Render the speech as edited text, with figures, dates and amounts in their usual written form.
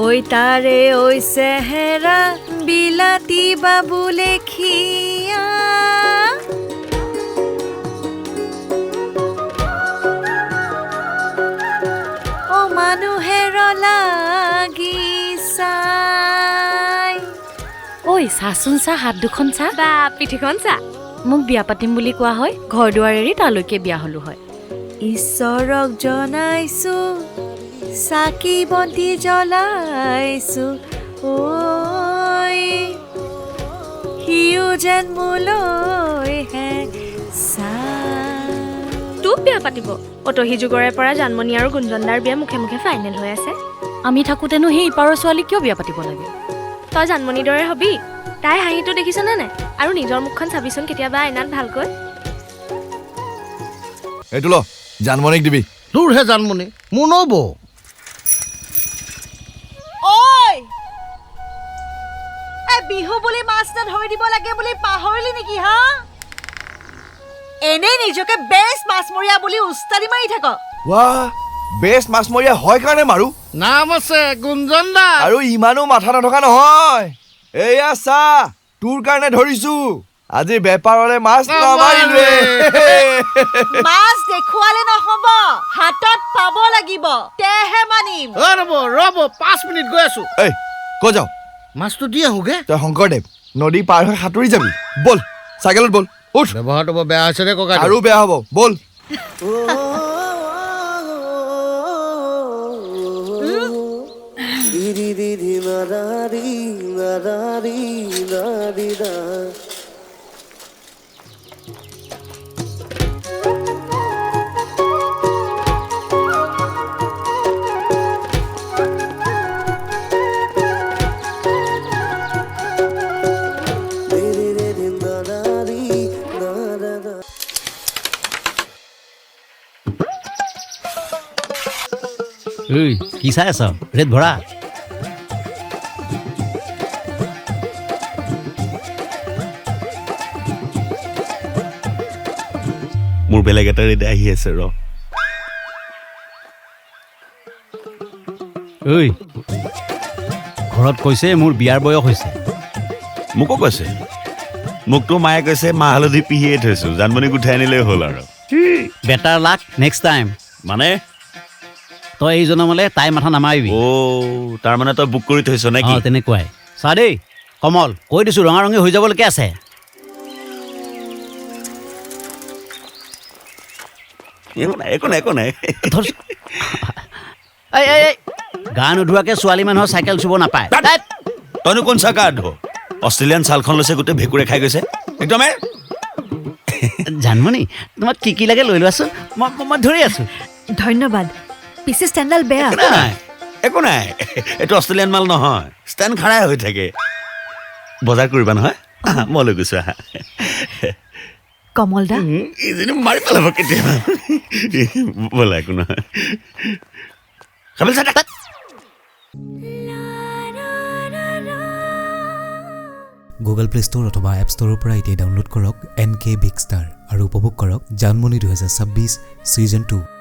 ঐ তাৰে ঐ চেহেৰা বিলাতী বাবু লেখিয়া ও মানুহেৰ লাগি চাই ঐ চাচোন চা হাত দুখন চা বা পিঠিখন চা মোক বিয়া পাতিম বুলি কোৱা হয় ঘৰ দুৱাৰ এৰি তালৈকে বিয়া হলো হয় ঈশ্বৰক জনাইছো চাকি বন্তি জ্বলাইছো ঐ সিও যেন মোলৈ হে তোক বিয়া পাতিব অতহি যুগৰে পৰা জানমণি আৰু গুঞ্জনদাৰ বিয়া মুখে মুখে ফাইনেল হৈ আছে আমি থাকোঁতেনো সেই ইপাৰৰ ছোৱালী কিয় বিয়া পাতিব লাগে তই জানমণিৰ দৰে হবি তাই হাঁহিটো দেখিছনে নাই আৰু নিজৰ মুখখন চাবিচোন কেতিয়াবা আইনাত ভালকৈ এইটো ল জানমণিক দিবি তোৰহে জানমণি মোৰ নব ঐ এই বিহু বুলি মাছ ধৰি দিব লাগে বুলি পাহৰিলি নেকি হা এনেই নিজকে বেষ্ট মাছমৰীয়া বুলি উস্তাদি মাৰি থাক ৱাহ বেষ্ট মাছমৰীয়া হয় কাৰণে মাৰো নাম আছে গুঞ্জন দা আৰু ইমানো মাথা নথকা নহয় এয়া চা তোৰ কাৰণে ধৰিছো আজি বেপাৰৰে মাছ নামাৰিলোৱে মাছ দেখুৱালে নহব হাতত পাব লাগিব তেহে মানিম ৰব 5 মিনিট গৈ আছো এই ক' যাও মাছটো দি আহোগে তই শংকৰদেৱ নদী পাৰ হৈ সাঁতুৰি যাবি বল চাইকেলত বল উঠ ব্যৱহাৰটো বৰ বেয়া হৈছে দে ককা আৰু বেয়া হ'ব বল কি চাই আছ ৰেড ভৰা মোৰ বেলেগ এটা ৰেড আহি আছে ৰ ঘৰত কৈছে মোৰ বিয়াৰ বয়স হৈছে মোকো কৈছে মোকতো মায়ে কৈছে মাহ হালধি পিহিয়ে থৈছো জানমণিক উঠাই আনিলেই হ'ল আৰু বেটাৰ লাক নেক্সট টাইম মানে তই এই জনমলে তাই মাথা নামাৰিবি তাৰ মানে তই বুক কৰি থৈছ নেকি তেনেকুৱাই চা দেই কমল কৈ দিছো ৰঙা ৰঙী হৈ যাবলৈকে আছে একো নাই গা নোধোৱাকে ছোৱালী মানুহৰ চাইকেল চুব নাপায় তইনো কোন চা গা ধো অষ্ট্ৰেলিয়ান ছালখন লৈছে গোটেই ভেকুৰে খাই গৈছে একদমেই জানমণি তোমাক কি লাগে লৈ লোৱাচোন মই ধৰি আছো ধন্যবাদ পিছে ষ্টেণ্ডাল বেয়া একো নাই এইটো অষ্ট্ৰেলিয়ান মাল নহয় ষ্টেণ্ড খাৰাই হৈ থাকে বজাৰ কৰিবা নহয় মই লৈ গৈছো আহা কমল দা ইজনী মাৰি পেলাব কেতিয়াবা ব'লা একো নহয় গুগল প্লে ষ্ট'ৰ অথবা এপ ষ্ট'ৰৰ পৰা এতিয়া ডাউনলোড কৰক NK বিগ ষ্টাৰ আৰু উপভোগ কৰক জানমণি 2026 ছিজন 2